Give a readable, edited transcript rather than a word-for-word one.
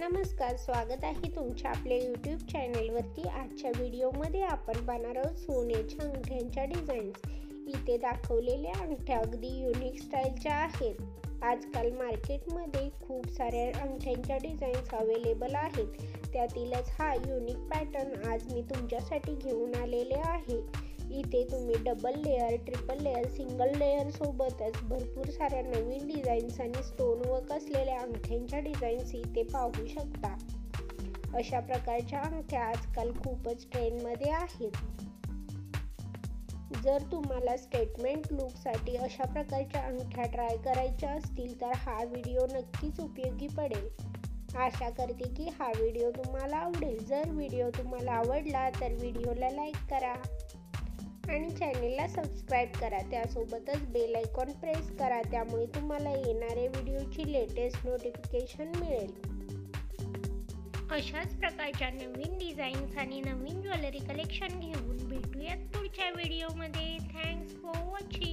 नमस्कार, स्वागत आहे तुमच्या आपल्या यूट्यूब चॅनलवरती। आजच्या व्हिडिओमध्ये आपण पाहणार आहोत सोन्याच्या अंगठ्यांच्या डिझाईन्स। इथे दाखवलेल्या अंगठ्या अगदी युनिक स्टाईलच्या आहेत। आजकाल मार्केटमध्ये खूप साऱ्या अंगठ्यांच्या डिझाईन्स अवेलेबल आहेत, त्यातीलच हा युनिक पॅटर्न आज मी तुमच्यासाठी घेऊन आलेले आहे। इथे तुम्ही double layer, triple layer, single layer सोबतच भरपूर साऱ्या नवीन डिझाईन्स आणि स्टोन वर्क असलेल्या अंगठ्यांच्या डिझाईन्स इथे पाहू शकता। अशा प्रकारच्या अंगठ्या आजकाल खूपच ट्रेंडमध्ये आहेत। जर तुम्हाला स्टेटमेंट लुकसाठी अशा प्रकारच्या अंगठ्या ट्राय करायच्या असतील तर हा व्हिडिओ नक्कीच उपयोगी पडेल। आशा करते की हा व्हिडिओ तुम्हाला आवडेल। जर व्हिडिओ तुम्हाला आवडला तर व्हिडिओला लाईक करा आणि चॅनेलला सबस्क्राईब करा। त्यासोबतच बेल आयकॉन प्रेस करा, त्यामुळे तुम्हाला येणारे व्हिडिओची लेटेस्ट नोटिफिकेशन मिळेल। अशाच प्रकारच्या नवीन डिझाईन्स आणि नवीन ज्वेलरी कलेक्शन घेऊन भेटूयात पुढच्या व्हिडिओमध्ये। Thanks for watching.